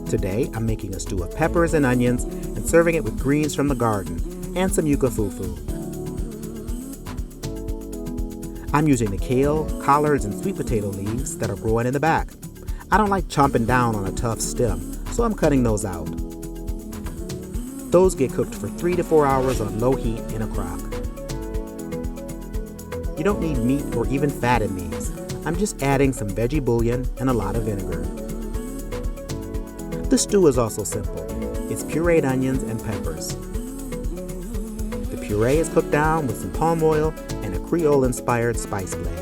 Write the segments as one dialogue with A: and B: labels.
A: Today, I'm making a stew of peppers and onions and serving it with greens from the garden and some yuca fufu. I'm using the kale, collards, and sweet potato leaves that are growing in the back. I don't like chomping down on a tough stem, so I'm cutting those out. Those get cooked for 3 to 4 hours on low heat in a crock. You don't need meat or even fat in these. I'm just adding some veggie bouillon and a lot of vinegar. The stew is also simple. It's pureed onions and peppers. The puree is cooked down with some palm oil and a Creole-inspired spice blend.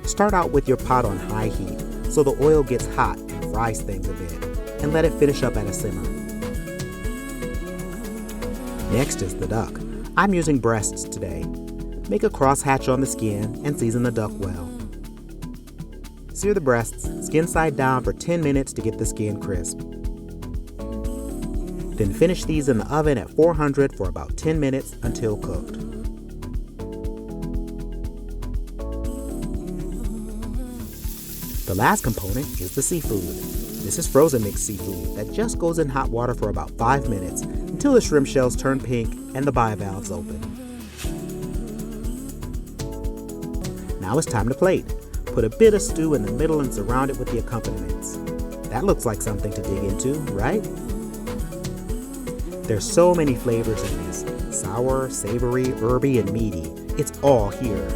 A: Start out with your pot on high heat so the oil gets hot and fries things a bit, and let it finish up at a simmer. Next is the duck. I'm using breasts today. Make a crosshatch on the skin and season the duck well. Sear the breasts skin side down for 10 minutes to get the skin crisp. Then finish these in the oven at 400 for about 10 minutes until cooked. The last component is the seafood. This is frozen mixed seafood that just goes in hot water for about 5 minutes until the shrimp shells turn pink and the bivalves open. Now it's time to plate. Put a bit of stew in the middle and surround it with the accompaniments. That looks like something to dig into, right? There's so many flavors in this. Sour, savory, herby, and meaty. It's all here.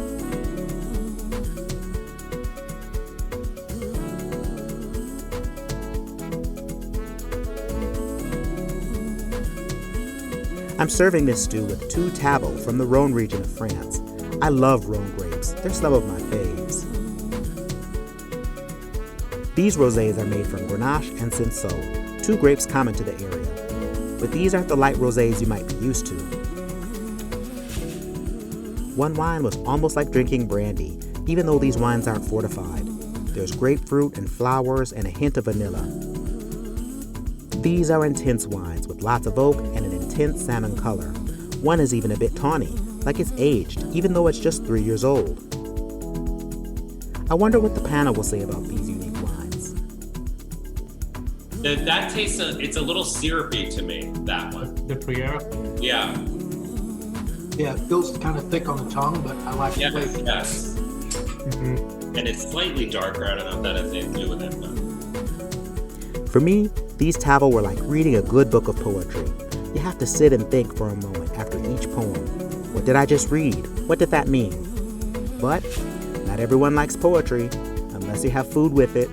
A: I'm serving this stew with 2 Tavel from the Rhone region of France. I love Rhone grapes. They're some of my faves. These rosés are made from Grenache and Cinsault, 2 grapes common to the area. But these aren't the light rosés you might be used to. One wine was almost like drinking brandy, even though these wines aren't fortified. There's grapefruit and flowers and a hint of vanilla. These are intense wines with lots of oak and an intense salmon color. One is even a bit tawny, like it's aged, even though it's just 3 years old. I wonder what the panel will say about these unique wines.
B: That tastes, it's a little syrupy to me, that one.
C: The Prieure?
B: Yeah.
D: Yeah, it feels kind of thick on the tongue, but I like the flavor.
B: Yes.
C: Mm-hmm.
B: And it's slightly darker. I don't know if that has anything to do with it, but...
A: For me, these Tavel were like reading a good book of poetry. You have to sit and think for a moment after each poem. What did I just read? What did that mean? But not everyone likes poetry, unless you have food with it.